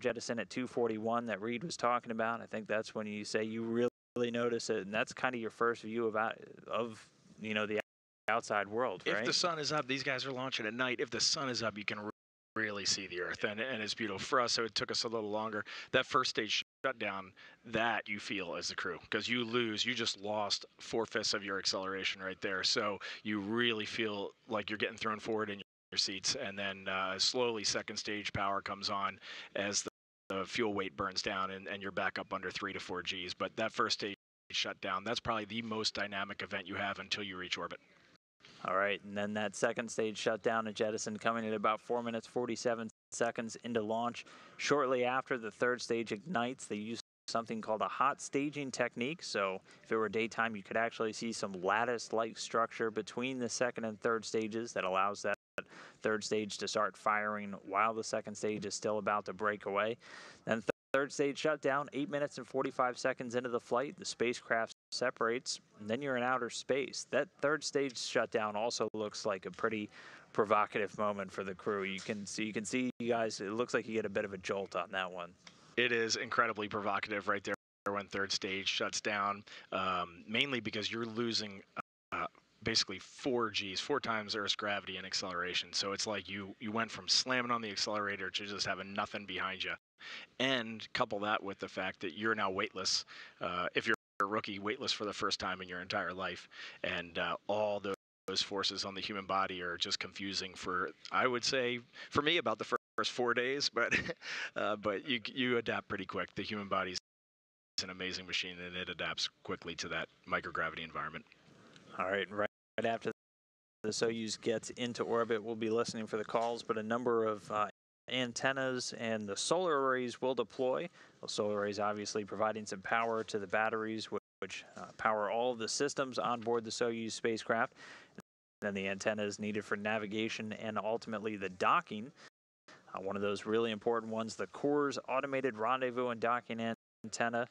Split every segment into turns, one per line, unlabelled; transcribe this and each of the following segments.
jettison at 2:41 that Reed was talking about. I think that's when you say you really notice it, and that's kind of your first view of the outside world, right?
If the sun is up, these guys are launching at night. If the sun is up, you can really see the Earth, and it's beautiful. For us, so it took us a little longer. That first stage shutdown, that you feel as the crew, because you just lost 4/5 of your acceleration right there. So you really feel like you're getting thrown forward in your seats, and then slowly second stage power comes on as the fuel weight burns down, and you're back up under 3 to 4 Gs. But that first stage shutdown, that's probably the most dynamic event you have until you reach orbit.
All right, and then that second stage shutdown and jettison coming at about 4 minutes 47 seconds into launch. Shortly after the third stage ignites, they use something called a hot staging technique. So if it were daytime, you could actually see some lattice-like structure between the second and third stages that allows that third stage to start firing while the second stage is still about to break away. Then third stage shutdown, 8 minutes and 45 seconds into the flight, the spacecraft separates, and then you're in outer space. That third stage shutdown also looks like a pretty provocative moment for the crew. You can see you guys, it looks like you get a bit of a jolt on that one.
It is incredibly provocative right there when third stage shuts down, mainly because you're losing basically 4 Gs, 4 times Earth's gravity and acceleration. So it's like you went from slamming on the accelerator to just having nothing behind you. And couple that with the fact that you're now weightless. If you're a rookie, weightless for the first time in your entire life. And all those forces on the human body are just confusing for, I would say, for me, about the first 4 days. But you adapt pretty quick. The human body's an amazing machine, and it adapts quickly to that microgravity environment.
All right, right after the Soyuz gets into orbit, we'll be listening for the calls, but a number of antennas and the solar arrays will deploy. The solar arrays obviously providing some power to the batteries, which power all of the systems on board the Soyuz spacecraft. Then the antennas needed for navigation and ultimately the docking. One of those really important ones, the Core's automated rendezvous and docking antenna,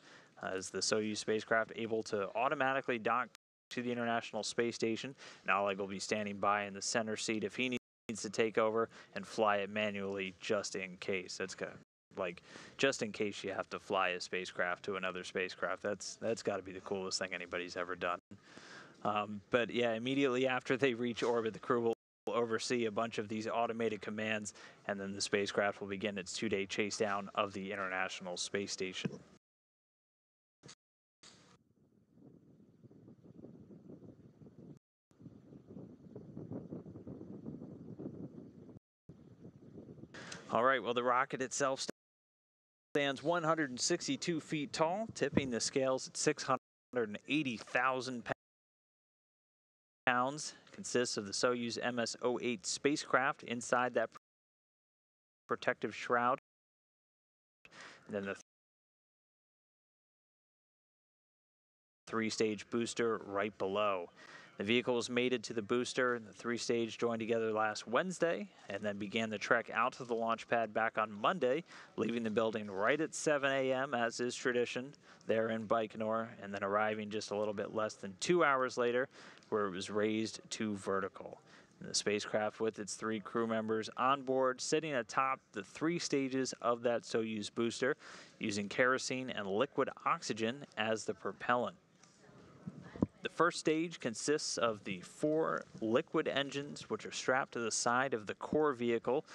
is the Soyuz spacecraft able to automatically dock to the International Space Station. And Oleg will be standing by in the center seat if he needs to take over and fly it manually just in case. That's kind of like just in case you have to fly a spacecraft to another spacecraft. That's got to be the coolest thing anybody's ever done. But yeah, immediately after they reach orbit, the crew will oversee a bunch of these automated commands, and then the spacecraft will begin its 2-day chase down of the International Space Station. All right, well, the rocket itself stands 162 feet tall, tipping the scales at 680,000 pounds. Consists of the Soyuz MS-08 spacecraft inside that protective shroud, and then the 3-stage booster right below. The vehicle was mated to the booster, and the 3-stage joined together last Wednesday, and then began the trek out to the launch pad back on Monday, leaving the building right at 7 a.m., as is tradition, there in Baikonur, and then arriving just a little bit less than 2 hours later, where it was raised to vertical. And the spacecraft with its 3 crew members on board, sitting atop the 3 stages of that Soyuz booster, using kerosene and liquid oxygen as the propellant. The first stage consists of the 4 liquid engines, which are strapped to the side of the core vehicle.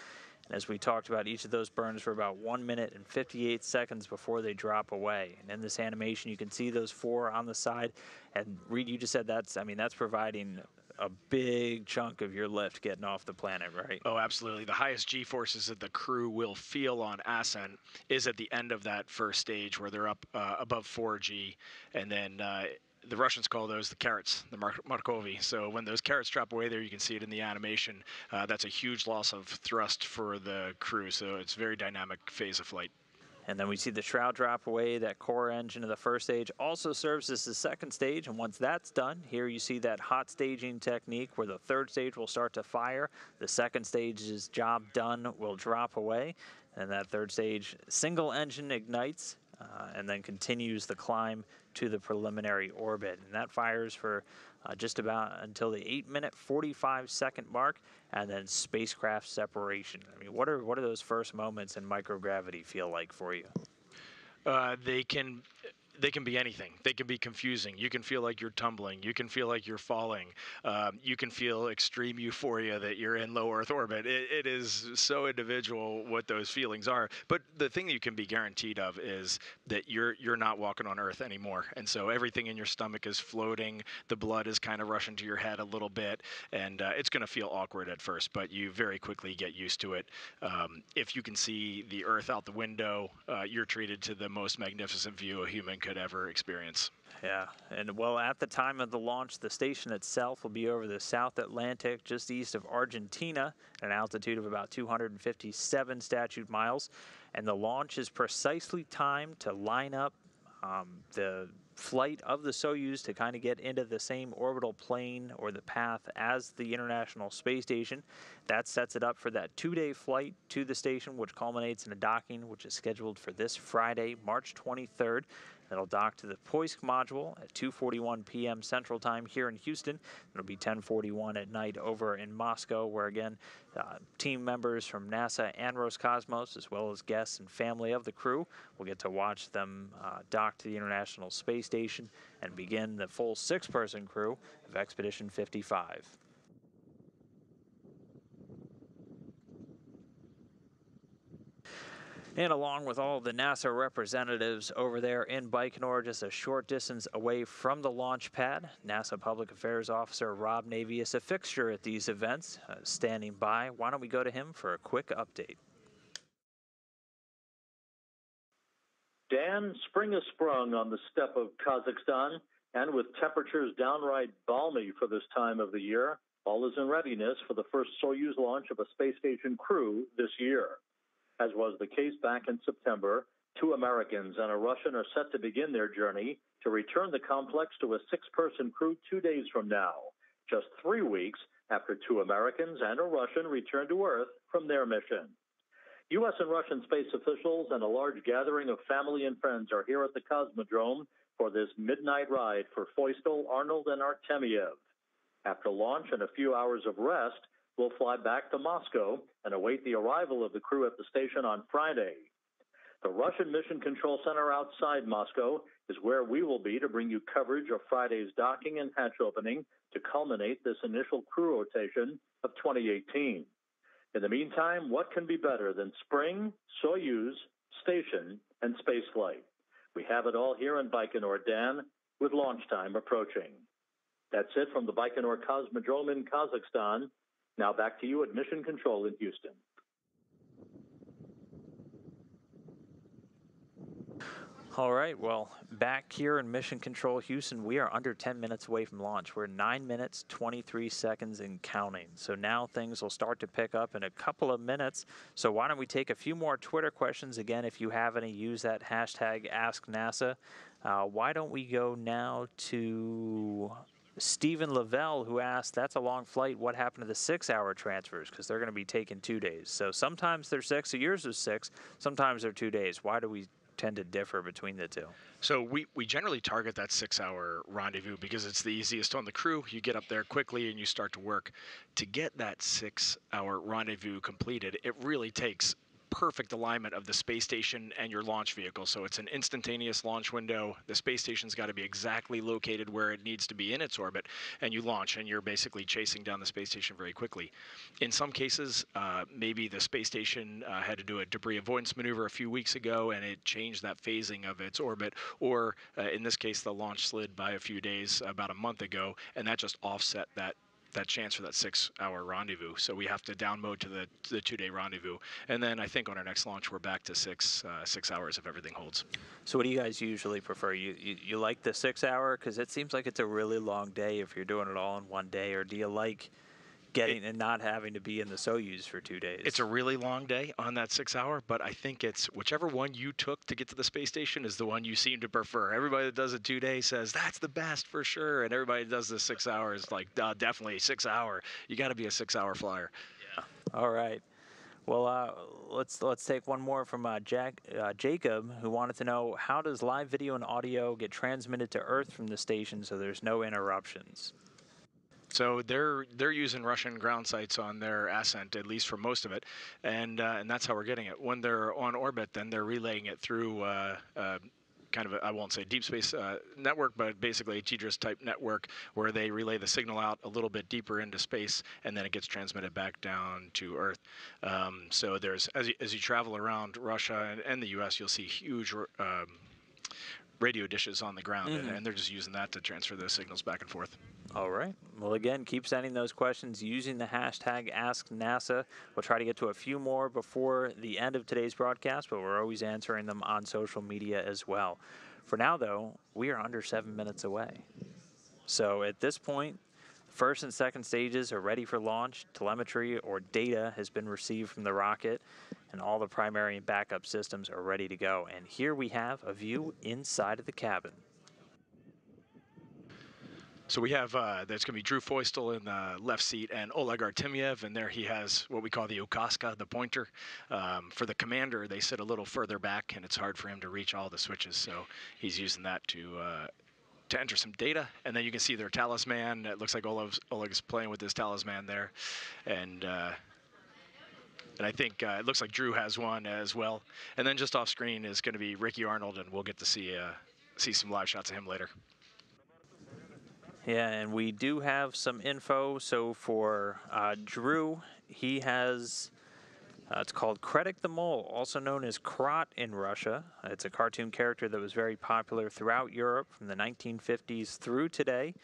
And as we talked about, each of those burns for about 1 minute and 58 seconds before they drop away. And in this animation, you can see those 4 on the side. And Reed, you just said that's providing a big chunk of your lift getting off the planet, right?
Oh, absolutely. The highest G-forces that the crew will feel on ascent is at the end of that first stage, where they're up above 4G, and then the Russians call those the carrots, the Markovi. So when those carrots drop away there, you can see it in the animation. That's a huge loss of thrust for the crew, so it's a very dynamic phase of flight.
And then we see the shroud drop away. That core engine of the first stage also serves as the second stage. And once that's done, here you see that hot staging technique where the third stage will start to fire. The second stage's job done will drop away. And that third stage single engine ignites. and then continues the climb to the preliminary orbit. And that fires for just about until the 8-minute 45-second mark, and then spacecraft separation. I mean, what are those first moments in microgravity feel like for you?
They can be anything. They can be confusing. You can feel like you're tumbling. You can feel like you're falling. You can feel extreme euphoria that you're in low Earth orbit. It is so individual what those feelings are. But the thing that you can be guaranteed of is that you're not walking on Earth anymore. And so everything in your stomach is floating. The blood is kind of rushing to your head a little bit. And it's going to feel awkward at first, but you very quickly get used to it. If you can see the Earth out the window, you're treated to the most magnificent view a human could ever experience.
Yeah, and well, at the time of the launch, the station itself will be over the South Atlantic, just east of Argentina, at an altitude of about 257 statute miles. And the launch is precisely timed to line up the flight of the Soyuz to kind of get into the same orbital plane or the path as the International Space Station. That sets it up for that 2-day flight to the station, which culminates in a docking, which is scheduled for this Friday, March 23rd. It'll dock to the Poisk module at 2:41 p.m. Central Time here in Houston. It'll be 10:41 at night over in Moscow, where again, team members from NASA and Roscosmos, as well as guests and family of the crew, will get to watch them dock to the International Space Station and begin the full 6-person crew of Expedition 55. And along with all the NASA representatives over there in Baikonur, just a short distance away from the launch pad, NASA Public Affairs Officer Rob Navy is a fixture at these events, standing by. Why don't we go to him for a quick update?
Dan, spring has sprung on the steppe of Kazakhstan, and with temperatures downright balmy for this time of the year, all is in readiness for the first Soyuz launch of a space station crew this year. As was the case back in September, 2 Americans and a Russian are set to begin their journey to return the complex to a 6-person crew 2 days from now, just 3 weeks after 2 Americans and a Russian returned to Earth from their mission. U.S. and Russian space officials and a large gathering of family and friends are here at the Cosmodrome for this midnight ride for Feustel, Arnold, and Artemiev. After launch and a few hours of rest, we'll fly back to Moscow and await the arrival of the crew at the station on Friday. The Russian Mission Control Center outside Moscow is where we will be to bring you coverage of Friday's docking and hatch opening to culminate this initial crew rotation of 2018. In the meantime, what can be better than spring, Soyuz, station, and spaceflight? We have it all here in Baikonur, Dan, with launch time approaching. That's it from the Baikonur Cosmodrome in Kazakhstan. Now back to you at Mission Control in Houston.
All right, well, back here in Mission Control Houston, we are under 10 minutes away from launch. We're 9 minutes, 23 seconds and counting. So now things will start to pick up in a couple of minutes. So why don't we take a few more Twitter questions. Again, if you have any, use that hashtag AskNASA. Why don't we go now to Stephen Lavelle, who asked, that's a long flight. What happened to the 6-hour transfers? Because they're going to be taking 2 days. So sometimes they're 6. So yours is 6. Sometimes they're 2 days. Why do we tend to differ between the two?
So we generally target that 6-hour rendezvous because it's the easiest on the crew. You get up there quickly and you start to work. To get that 6-hour rendezvous completed, it really takes perfect alignment of the space station and your launch vehicle. So it's an instantaneous launch window. The space station's got to be exactly located where it needs to be in its orbit, and you launch, and you're basically chasing down the space station very quickly. In some cases, maybe the space station had to do a debris avoidance maneuver a few weeks ago, and it changed that phasing of its orbit, or in this case, the launch slid by a few days about a month ago, and that just offset that chance for that 6-hour rendezvous. So we have to down mode to the 2-day rendezvous. And then I think on our next launch, we're back to 6 hours if everything holds.
So what do you guys usually prefer? You like the 6-hour? Because it seems like it's a really long day if you're doing it all in one day. Or do you like getting and not having to be in the Soyuz for 2 days?
It's a really long day on that 6-hour, but I think it's whichever one you took to get to the space station is the one you seem to prefer. Everybody that does it 2 days says that's the best for sure, and everybody that does the 6 hours like definitely 6 hour. You got to be a 6-hour flyer.
Yeah. All right. Well, let's take one more from Jacob, who wanted to know, how does live video and audio get transmitted to Earth from the station so there's no interruptions?
So they're using Russian ground sites on their ascent, at least for most of it, and that's how we're getting it. When they're on orbit, then they're relaying it through kind of I won't say deep space network, but basically a TDRS type network where they relay the signal out a little bit deeper into space, and then it gets transmitted back down to Earth. So there's as you travel around Russia and the U.S., you'll see huge radio dishes on the ground, and they're just using that to transfer those signals back and forth.
All right. Well, again, keep sending those questions using the hashtag AskNASA. We'll try to get to a few more before the end of today's broadcast, but we're always answering them on social media as well. For now, though, we are under 7 minutes away. So at this point, first and second stages are ready for launch. Telemetry or data has been received from the rocket, and all the primary and backup systems are ready to go. And here we have a view inside of the cabin.
So we have, there's going to be Drew Feustel in the left seat and Oleg Artemyev, and there he has what we call the Ukaska, the pointer. For the commander, they sit a little further back, and it's hard for him to reach all the switches, so he's using that to enter some data. And then you can see their talisman. It looks like Oleg is playing with his talisman there. And I think it looks like Drew has one as well. And then just off screen is going to be Ricky Arnold, and we'll get to see some live shots of him later.
Yeah, and we do have some info. So for Drew, he has, it's called Kredek the Mole, also known as Krat in Russia. It's a cartoon character that was very popular throughout Europe from the 1950s through today.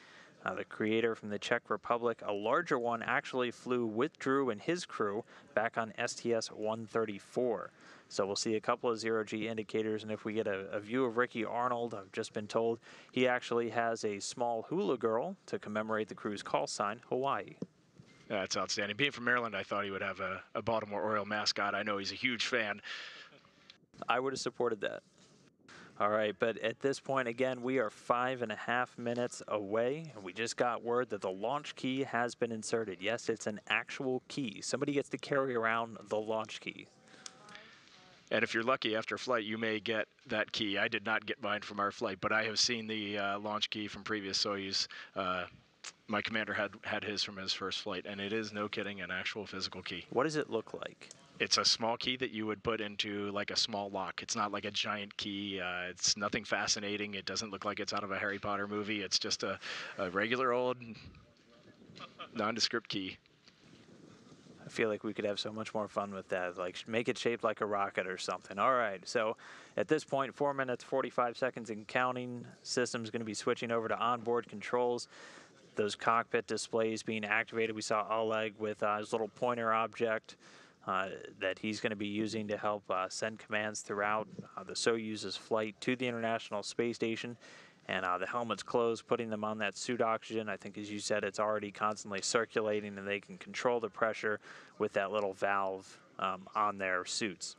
The creator from the Czech Republic, a larger one, actually flew with Drew and his crew back on STS-134. So we'll see a couple of zero-G indicators, and if we get a view of Ricky Arnold, I've just been told he actually has a small hula girl to commemorate the crew's call sign, Hawaii.
That's outstanding. Being from Maryland, I thought he would have a Baltimore Oriole mascot. I know he's a huge fan.
I would have supported that. All right, but at this point, again, we are 5.5 minutes away, and we just got word that the launch key has been inserted. Yes, it's an actual key. Somebody gets to carry around the launch key.
And if you're lucky after flight, you may get that key. I did not get mine from our flight, but I have seen the launch key from previous Soyuz. My commander had his from his first flight, and it is, no kidding, an actual physical key.
What does it look like?
It's a small key that you would put into like a small lock. It's not like a giant key. It's nothing fascinating. It doesn't look like it's out of a Harry Potter movie. It's just a regular old nondescript key.
I feel like we could have so much more fun with that, like make it shaped like a rocket or something. All right, so at this point, 4 minutes, 45 seconds and counting. System's going to be switching over to onboard controls. Those cockpit displays being activated. We saw Oleg with his little pointer object that he's going to be using to help send commands throughout the Soyuz's flight to the International Space Station. And the helmet's closed, putting them on that suit oxygen. I think, as you said, it's already constantly circulating, and they can control the pressure with that little valve on their suits.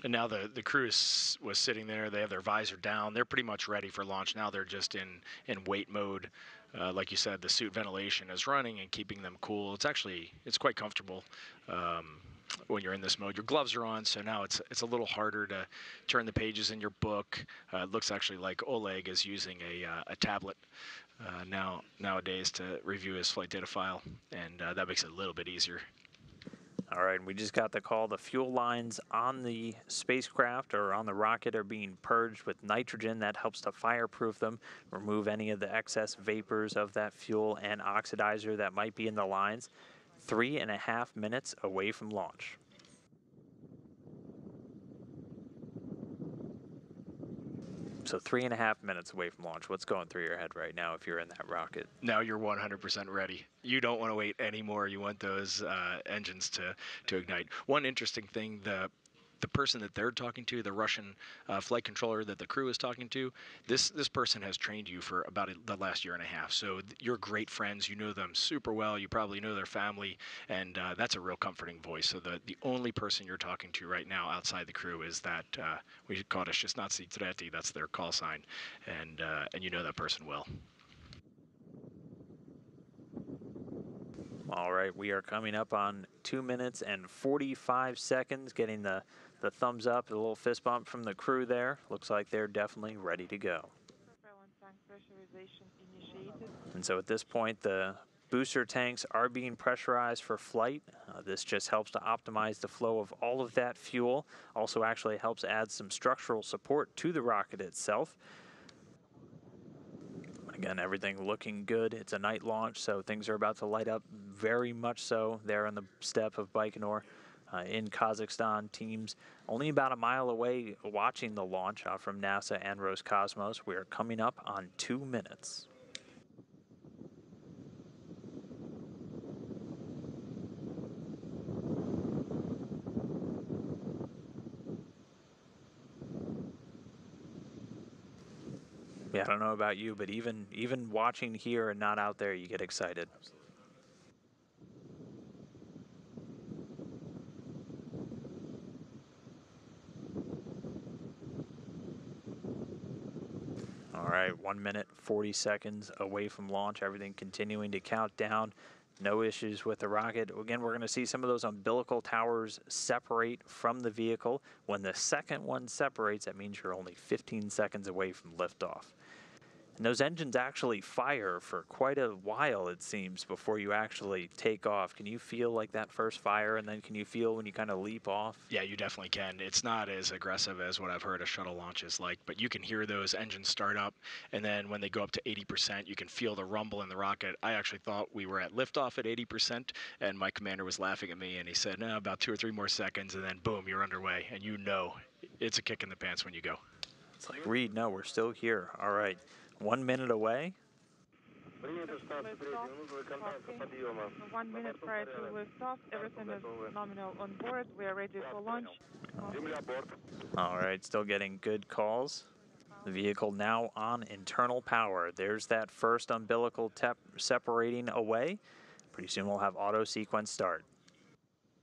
And now the crew was sitting there. They have their visor down. They're pretty much ready for launch. Now they're just in wait mode. Like you said, the suit ventilation is running and keeping them cool. It's quite comfortable when you're in this mode. Your gloves are on, so now it's a little harder to turn the pages in your book. It looks actually like Oleg is using a tablet nowadays to review his flight data file, and that makes it a little bit easier.
All right, we just got the call. The fuel lines on the spacecraft or on the rocket are being purged with nitrogen. That helps to fireproof them, remove any of the excess vapors of that fuel and oxidizer that might be in the lines. 3.5 minutes away from launch. So 3.5 minutes away from launch. What's going through your head right now if you're in that rocket?
Now you're 100% ready. You don't want to wait anymore. You want those engines to ignite. One interesting thing, the person that they're talking to, the Russian flight controller that the crew is talking to, this person has trained you for about the last year and a half. So you're great friends. You know them super well. You probably know their family, and that's a real comforting voice. So the only person you're talking to right now outside the crew is that we call it a Shestnatsy Treti. That's their call sign, and you know that person well.
All right, we are coming up on 2 minutes and 45 seconds, getting the thumbs up, a little fist bump from the crew there. Looks like they're definitely ready to go. And so at this point, the booster tanks are being pressurized for flight. This just helps to optimize the flow of all of that fuel. Also actually helps add some structural support to the rocket itself. Again, everything looking good. It's a night launch, so things are about to light up very much so there on the steppe of Baikonur in Kazakhstan. Teams only about a mile away watching the launch from NASA and Roscosmos. We are coming up on 2 minutes. Yeah, I don't know about you, but even watching here and not out there, you get excited. All right, 1 minute, 40 seconds away from launch. Everything continuing to count down. No issues with the rocket. Again, we're going to see some of those umbilical towers separate from the vehicle. When the second one separates, that means you're only 15 seconds away from liftoff. And those engines actually fire for quite a while, it seems, before you actually take off. Can you feel like that first fire, and then can you feel when you kind of leap off?
Yeah, you definitely can. It's not as aggressive as what I've heard a shuttle launch is like, but you can hear those engines start up, and then when they go up to 80%, you can feel the rumble in the rocket. I actually thought we were at liftoff at 80%, and my commander was laughing at me, and he said, no, about 2 or 3 more seconds, and then boom, you're underway, and you know it's a kick in the pants when you go.
It's like, Reed, no, we're still here. All right, 1 minute away.
1 minute prior to liftoff, everything is nominal on board. We are ready for launch.
All right, still getting good calls. The vehicle now on internal power. There's that first umbilical separating away. Pretty soon we'll have auto sequence start.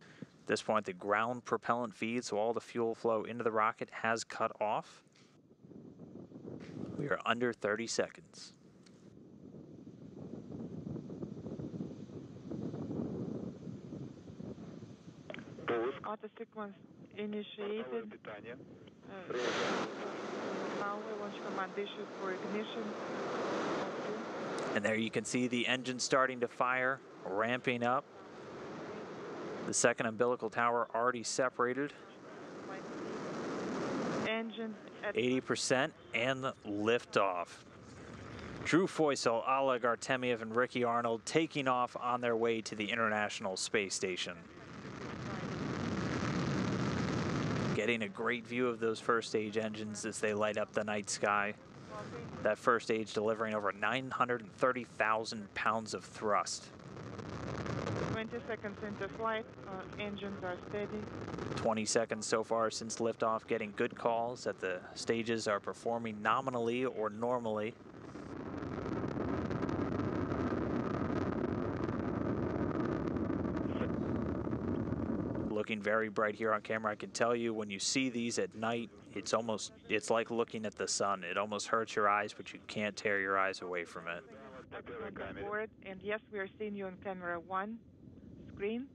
At this point, the ground propellant feed, so all the fuel flow into the rocket, has cut off. We are under 30 seconds.
Auto sequence initiated. Now we launch command issued for ignition.
And there you can see the engine starting to fire, ramping up. The second umbilical tower already separated.
Engine at
80% and liftoff. Drew Foysel, Oleg Artemiev, and Ricky Arnold taking off on their way to the International Space Station. Getting a great view of those first stage engines as they light up the night sky. That first stage delivering over 930,000 pounds of thrust.
20 seconds into flight, engines are steady.
20 seconds so far since liftoff, getting good calls that the stages are performing nominally or normally. Looking very bright here on camera. I can tell you when you see these at night, it's like looking at the sun. It almost hurts your eyes, but you can't tear your eyes away from it.
On board, and yes, we are seeing you on camera 1 screen.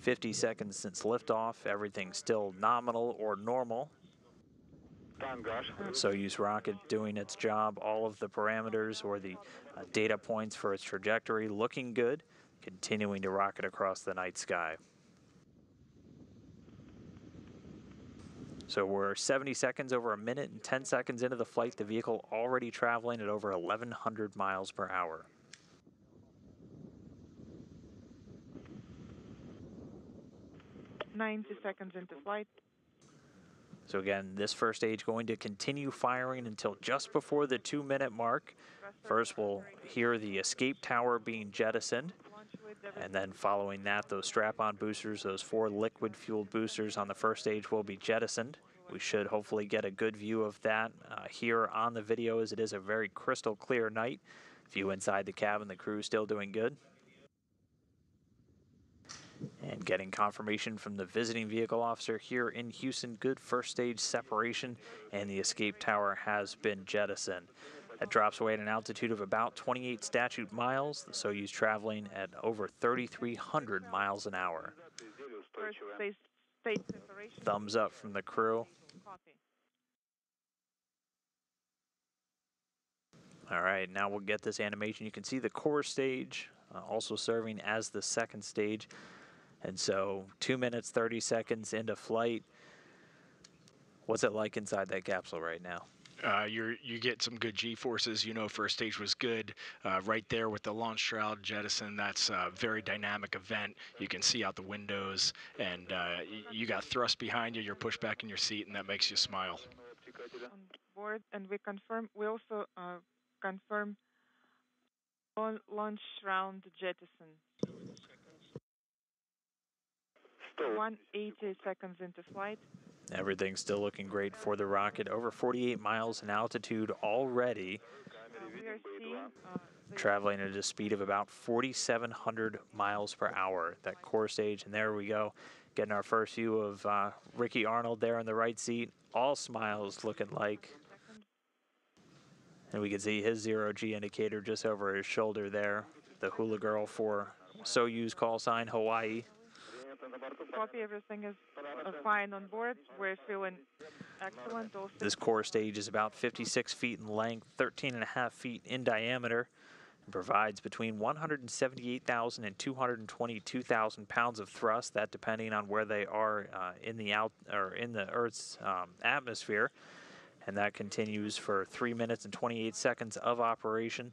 50 seconds since liftoff, everything still nominal or normal. Soyuz rocket doing its job. All of the parameters or the data points for its trajectory looking good. Continuing to rocket across the night sky. So we're 70 seconds, over a minute and 10 seconds into the flight. The vehicle already traveling at over 1,100 miles per hour.
Ninety seconds into flight.
So again, this first stage going to continue firing until just before the 2-minute mark. First, we'll hear the escape tower being jettisoned. And then following that, those strap-on boosters, those 4 liquid-fueled boosters on the first stage will be jettisoned. We should hopefully get a good view of that here on the video, as it is a very crystal clear night. View inside the cabin, the crew still doing good. And getting confirmation from the visiting vehicle officer here in Houston. Good first stage separation, and the escape tower has been jettisoned. That drops away at an altitude of about 28 statute miles. The Soyuz traveling at over 3,300 miles an hour.
First stage separation.
Thumbs up from the crew.
Copy.
All right, now we'll get this animation. You can see the core stage also serving as the second stage. And so 2 minutes, 30 seconds into flight. What's it like inside that capsule right now?
You get some good G-forces. You know, first stage was good. Right there with the launch shroud jettison, that's a very dynamic event. You can see out the windows, and you got thrust behind you. You're pushed back in your seat, and that makes you smile.
On board, and we also confirm launch shroud jettison. 180 seconds into flight.
Everything's still looking great for the rocket. Over 48 miles in altitude already.
We are seeing
Traveling at a speed of about 4,700 miles per hour. That core stage, and there we go. Getting our first view of Ricky Arnold there in the right seat. All smiles looking like. And we can see his zero-G indicator just over his shoulder there. The hula girl for Soyuz call sign Hawaii.
Copy, everything is fine on board. We're feeling excellent.
This core stage is about 56 feet in length, 13.5 feet in diameter, and provides between 178,000 and 222,000 pounds of thrust. That depending on where they are in the Earth's atmosphere, and that continues for 3 minutes and 28 seconds of operation.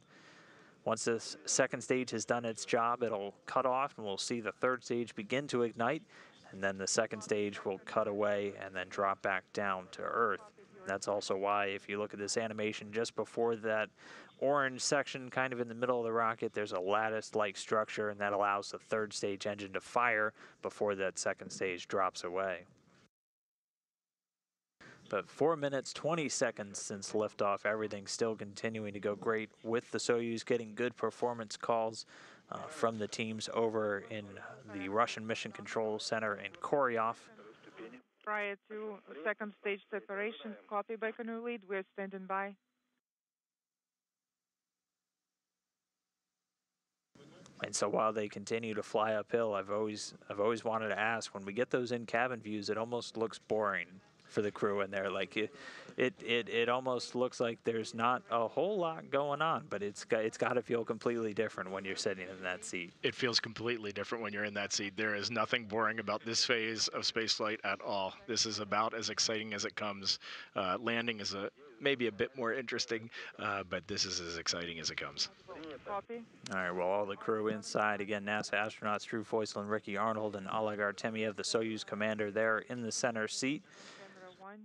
Once this second stage has done its job, it'll cut off, and we'll see the third stage begin to ignite, and then the second stage will cut away and then drop back down to Earth. That's also why, if you look at this animation just before that orange section kind of in the middle of the rocket, there's a lattice-like structure, and that allows the third stage engine to fire before that second stage drops away. But 4 minutes, 20 seconds since liftoff, everything's still continuing to go great with the Soyuz getting good performance calls from the teams over in the Russian Mission Control Center in Koryov.
Prior to second stage separation, copy Baikonur lead, we're standing by.
And so while they continue to fly uphill, I've always wanted to ask, when we get those in-cabin views, it almost looks boring for the crew in there. Like it almost looks like there's not a whole lot going on, but it's got to feel completely different when you're sitting in that seat.
It feels completely different when you're in that seat. There is nothing boring about this phase of spaceflight at all. This is about as exciting as it comes. Landing is maybe a bit more interesting, but this is as exciting as it comes.
Copy.
All right, well, all the crew inside. Again, NASA astronauts Drew Foysel, Ricky Arnold, and Oleg Artemyev, the Soyuz commander, there in the center seat.
Camera 1.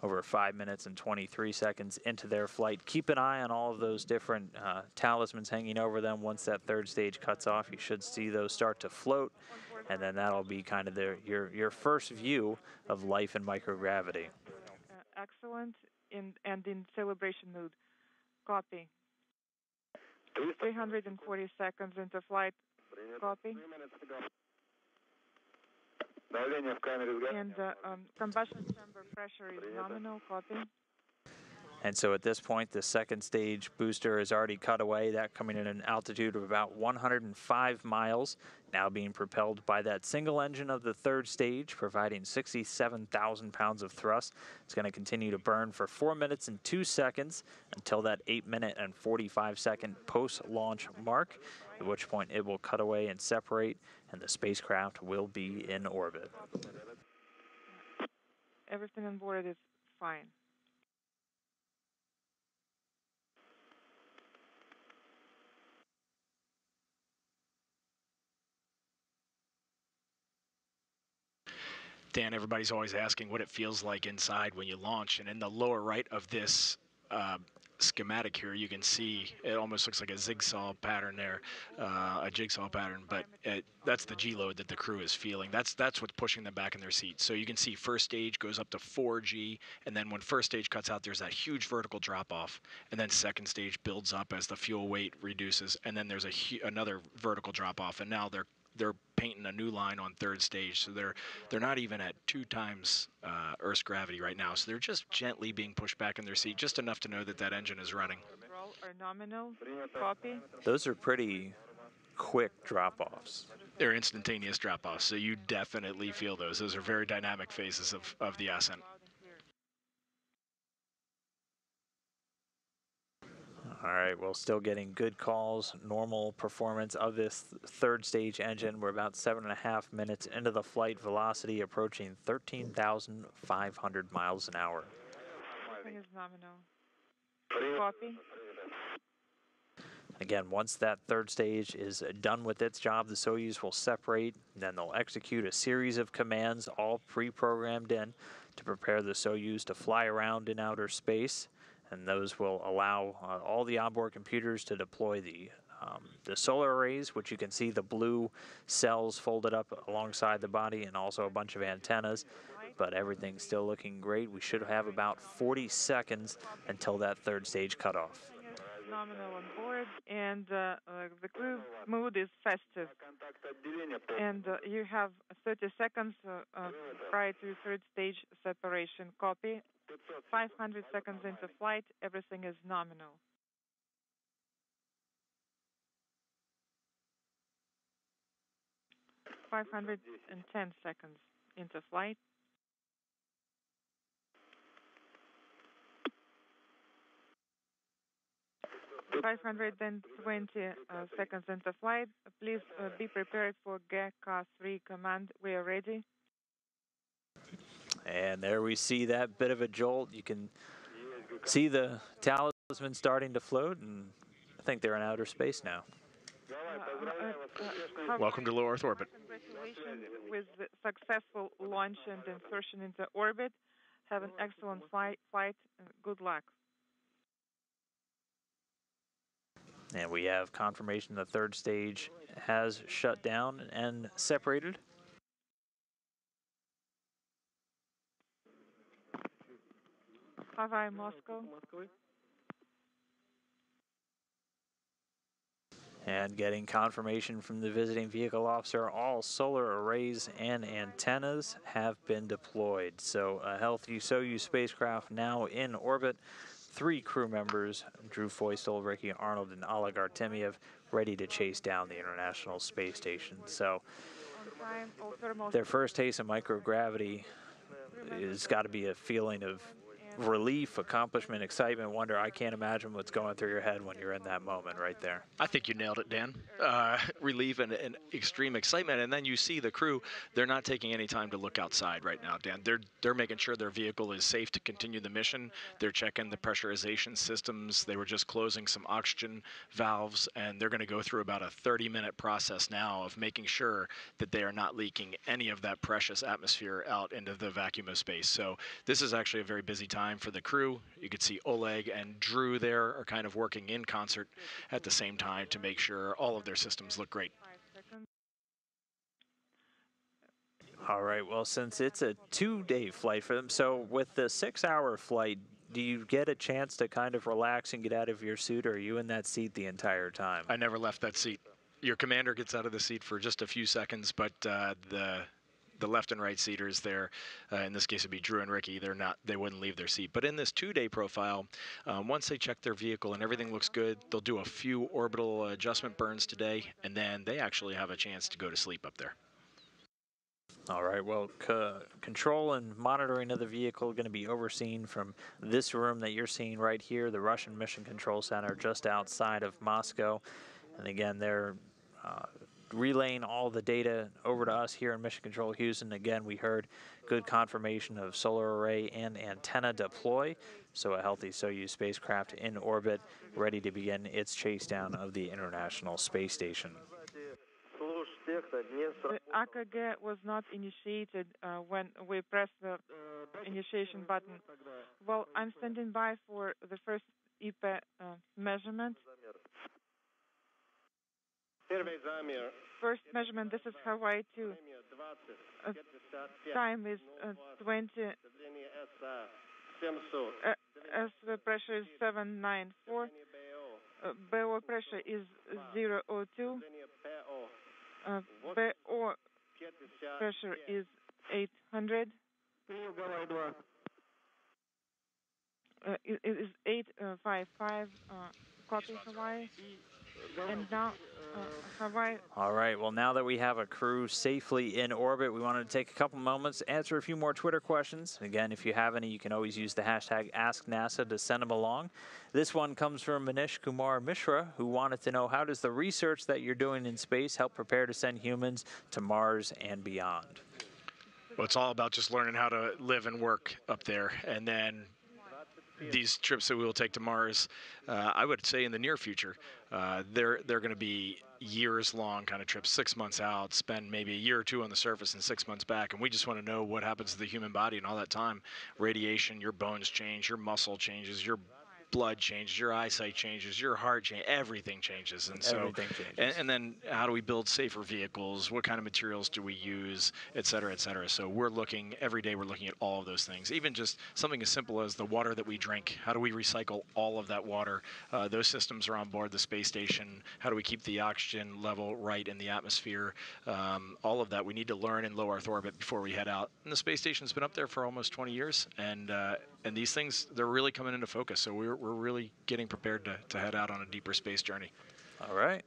Over 5 minutes and 23 seconds into their flight. Keep an eye on all of those different talismans hanging over them. Once that third stage cuts off, you should see those start to float, and then that'll be kind of your first view of life in microgravity.
Excellent, and in celebration mood. Copy. 340 seconds into flight. Copy. And combustion chamber pressure is nominal. Copy.
And so at this point, the second stage booster is already cut away, that coming in an altitude of about 105 miles, now being propelled by that single engine of the third stage, providing 67,000 pounds of thrust. It's going to continue to burn for 4 minutes and 2 seconds until that 8 minute and 45 second post-launch mark, at which point it will cut away and separate, and the spacecraft will be in orbit.
Everything on board is fine.
Dan, everybody's always asking what it feels like inside when you launch, and in the lower right of this schematic here, you can see it almost looks like a zigzag pattern there, a jigsaw pattern, but that's the G-load that the crew is feeling. That's what's pushing them back in their seats. So you can see first stage goes up to 4G, and then when first stage cuts out, there's that huge vertical drop-off, and then second stage builds up as the fuel weight reduces, and then there's another vertical drop-off, and now they're they're painting a new line on third stage, so they're not even at 2 times Earth's gravity right now. So they're just gently being pushed back in their seat, just enough to know that that engine is running.
Control or nominal. Copy.
Those are pretty quick drop-offs.
They're instantaneous drop-offs, so you definitely feel those. Those are very dynamic phases of the ascent.
All right, well, still getting good calls, normal performance of this third stage engine. We're about 7.5 minutes into the flight, velocity approaching 13,500 miles an hour.
Everything is nominal. Copy.
Again, once that third stage is done with its job, the Soyuz will separate, then they'll execute a series of commands, all pre-programmed in, to prepare the Soyuz to fly around in outer space. And those will allow all the onboard computers to deploy the solar arrays, which you can see the blue cells folded up alongside the body, and also a bunch of antennas. But everything's still looking great. We should have about 40 seconds until that third stage cutoff.
Nominal on board, and the crew mood is festive. And you have 30 seconds prior to third stage separation. Copy. 500 seconds into flight, everything is nominal. $510 seconds into flight. 520 seconds into flight. Please be prepared for GK3 command. We are ready.
And there we see that bit of a jolt. You can see the talisman starting to float, and I think they're in outer space now.
Welcome to low Earth orbit.
Congratulations with the successful launch and insertion into orbit. Have an excellent flight. Good luck.
And we have confirmation the third stage has shut down and separated.
Hawaii, Moscow.
And getting confirmation from the visiting vehicle officer, all solar arrays and antennas have been deployed. So a healthy Soyuz spacecraft now in orbit. 3 crew members, Drew Feustel, Ricky Arnold, and Oleg Artemyev, ready to chase down the International Space Station. So their first taste of microgravity has got to be a feeling of relief, accomplishment, excitement, wonder. I can't imagine what's going through your head when you're in that moment right there.
I think you nailed it, Dan. Relief and extreme excitement, and then you see the crew. They're not taking any time to look outside right now, Dan. They're making sure their vehicle is safe to continue the mission. They're checking the pressurization systems. They were just closing some oxygen valves, and they're going to go through about a 30-minute process now of making sure that they are not leaking any of that precious atmosphere out into the vacuum of space. So this is actually a very busy time for the crew. You can see Oleg and Drew there are kind of working in concert at the same time to make sure all of their systems look great.
All right, well, since it's a 2-day flight for them, so with the 6-hour flight, do you get a chance to kind of relax and get out of your suit, or are you in that seat the entire time?
I never left that seat. Your commander gets out of the seat for just a few seconds, but the left and right seaters there, in this case it'd be Drew and Ricky, they wouldn't leave their seat. But in this 2-day profile, once they check their vehicle and everything looks good, they'll do a few orbital adjustment burns today, and then they actually have a chance to go to sleep up there.
All right, well, control and monitoring of the vehicle going to be overseen from this room that you're seeing right here, the Russian Mission Control Center just outside of Moscow. And again, they're relaying all the data over to us here in Mission Control Houston. Again, we heard good confirmation of solar array and antenna deploy. So a healthy Soyuz spacecraft in orbit, ready to begin its chase down of the International Space Station.
The AKG was not initiated when we pressed the initiation button. Well, I'm standing by for the first IP measurement. First measurement, this is Hawaii 2. Time is 20. As the pressure is 794. BO pressure is 002. Pressure is 800. It is 855. Copy, Hawaii. And now, Hawaii.
All right, well, now that we have a crew safely in orbit, we wanted to take a couple moments, answer a few more Twitter questions. Again, if you have any, you can always use the hashtag AskNASA to send them along. This one comes from Manish Kumar Mishra, who wanted to know, how does the research that you're doing in space help prepare to send humans to Mars and beyond?
Well, it's all about just learning how to live and work up there. And then these trips that we will take to Mars, I would say in the near future, they're going to be years-long kind of trips, 6 months out, spend maybe a year or two on the surface and 6 months back. And we just want to know what happens to the human body in all that time. Radiation, your bones change, your muscle changes, your blood changes, your eyesight changes, your heart changes, everything changes. And so,
Everything changes.
and then how do we build safer vehicles? What kind of materials do we use, et cetera, et cetera. So we're looking, every day we're looking at all of those things, even just something as simple as the water that we drink. How do we recycle all of that water? Those systems are on board the space station. How do we keep the oxygen level right in the atmosphere? All of that we need to learn in low Earth orbit before we head out. And the space station's been up there for almost 20 years, and these things, they're really coming into focus. So we're really getting prepared to head out on a deeper space journey.
All right.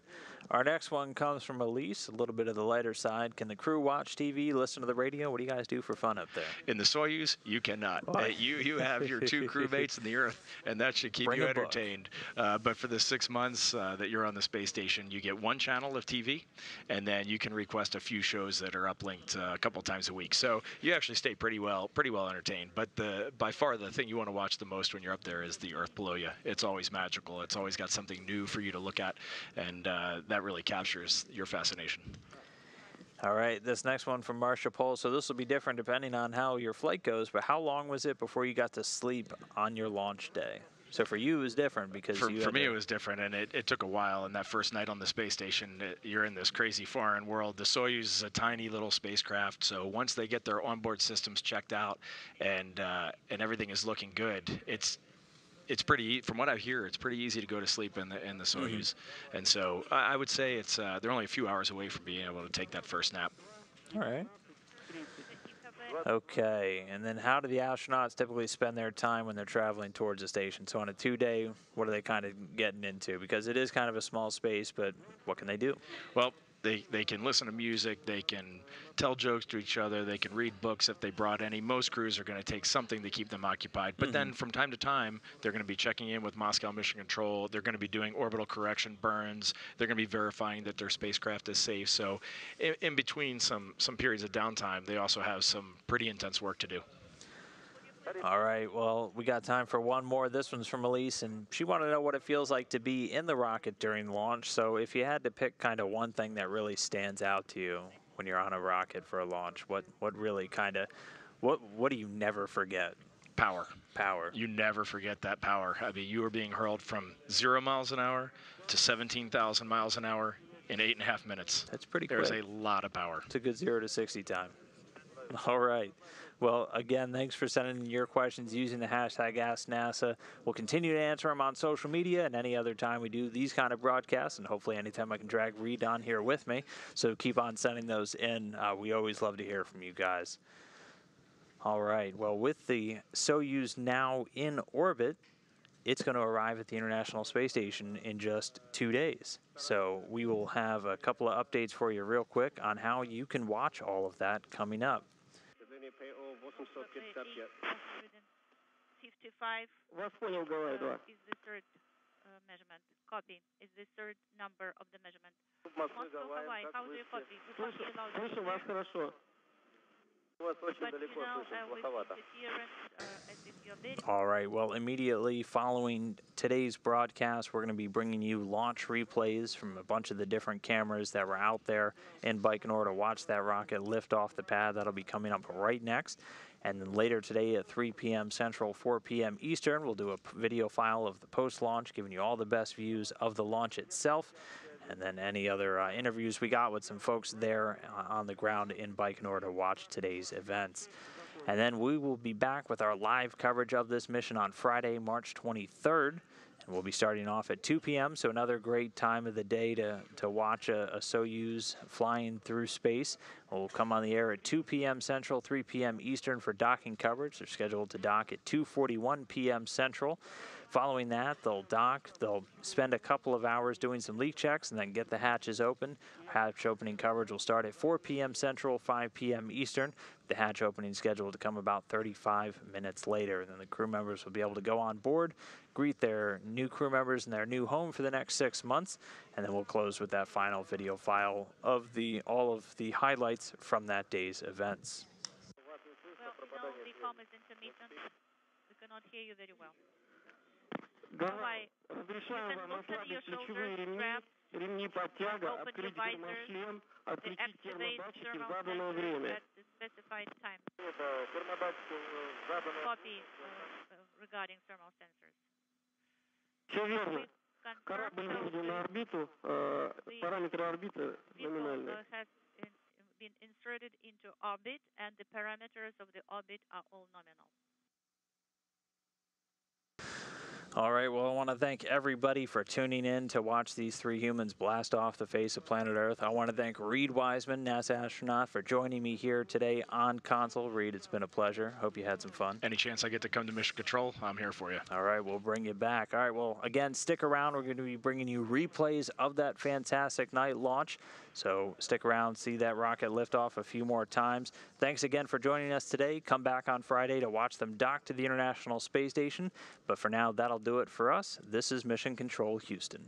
Our next one comes from Elise, a little bit of the lighter side. Can the crew watch TV, listen to the radio? What do you guys do for fun up there?
In the Soyuz, you cannot. You have your two crewmates in the Earth, and that should keep
Bring
you
a book.
entertained. But for the 6 months that you're on the space station, you get one channel of TV, and then you can request a few shows that are uplinked a couple times a week. So you actually stay pretty well entertained. But by far the thing you want to watch the most when you're up there is the Earth below you. It's always magical. It's always got something new for you to look at, and that really captures your fascination.
All right, this next one from Marcia Pohl. So this will be different depending on how your flight goes, but how long was it before you got to sleep on your launch day? So for you, it was different because
for me it was different, and it took a while. And that first night on the space station, you're in this crazy foreign world. The Soyuz is a tiny little spacecraft, so once they get their onboard systems checked out and everything is looking good, it's pretty, from what I hear, it's pretty easy to go to sleep in the Soyuz. And so I would say it's they're only a few hours away from being able to take that first nap.
All right. Okay, and then how do the astronauts typically spend their time when they're traveling towards the station? So on a 2-day, what are they kind of getting into? Because it is kind of a small space, but what can they do?
Well, they can listen to music, they can tell jokes to each other, they can read books if they brought any. Most crews are going to take something to keep them occupied. But then from time to time, they're going to be checking in with Moscow Mission Control. They're going to be doing orbital correction burns. They're going to be verifying that their spacecraft is safe. So in between some periods of downtime, they also have some pretty intense work to do.
All right, well, we got time for one more. This one's from Elise, and she wanted to know what it feels like to be in the rocket during launch. So if you had to pick kind of one thing that really stands out to you when you're on a rocket for a launch, what really kind of, what do you never forget?
Power.
Power.
You never forget that power. I mean, you are being hurled from 0 miles an hour to 17,000 miles an hour in 8.5 minutes.
That's pretty quick.
There's a lot of power.
It's a good 0 to 60 time. All right. Well, again, thanks for sending in your questions using the hashtag AskNASA. We'll continue to answer them on social media and any other time we do these kind of broadcasts, and hopefully anytime I can drag Reed on here with me. So keep on sending those in. We always love to hear from you guys. All right. Well, with the Soyuz now in orbit, it's going to arrive at the International Space Station in just 2 days. So we will have a couple of updates for you real quick on how you can watch all of that coming up.
55 is the third measurement. Copy. Is the third number of the measurement. Moscow, Hawaii. How do you copy? We can't hear loud and clear. But with interference, as if you're very...
All right. Well, immediately following today's broadcast, we're going to be bringing you launch replays from a bunch of the different cameras that were out there in Baikonur to watch that rocket lift off the pad. That'll be coming up right next. And then later today at 3 p.m. Central, 4 p.m. Eastern, we'll do a video file of the post-launch, giving you all the best views of the launch itself. And then any other interviews we got with some folks there on the ground in Baikonur to watch today's events. And then we will be back with our live coverage of this mission on Friday, March 23rd. We'll be starting off at 2 p.m., so another great time of the day to watch a Soyuz flying through space. We'll come on the air at 2 p.m. Central, 3 p.m. Eastern for docking coverage. They're scheduled to dock at 2:41 p.m. Central. Following that, they'll dock, they'll spend a couple of hours doing some leak checks and then get the hatches open. Hatch opening coverage will start at 4 p.m. Central, 5 p.m. Eastern. The hatch opening scheduled to come about 35 minutes later. Then the crew members will be able to go on board, greet their new crew members in their new home for the next 6 months, and then we'll close with that final video file of all of the highlights from that day's events.
Well, the comm is intermittent. We cannot hear you very well. Давай. You can loosen your shoulders straps, open your visors, activate thermal sensors at the specified time. Copy regarding thermal sensors.
Все верно. Корабль выведен на орбиту, параметры орбиты номинальные.
Has been inserted into orbit, and the parameters of the orbit are all nominal.
All right, well, I want to thank everybody for tuning in to watch these three humans blast off the face of planet Earth. I want to thank Reed Wiseman, NASA astronaut, for joining me here today on Console. Reed, it's been a pleasure. Hope you had some fun.
Any chance I get to come to Mission Control, I'm here for you.
All right, we'll bring you back. All right, well, again, stick around. We're going to be bringing you replays of that fantastic night launch. So stick around, see that rocket lift off a few more times. Thanks again for joining us today. Come back on Friday to watch them dock to the International Space Station. But for now, that'll do it for us. This is Mission Control Houston.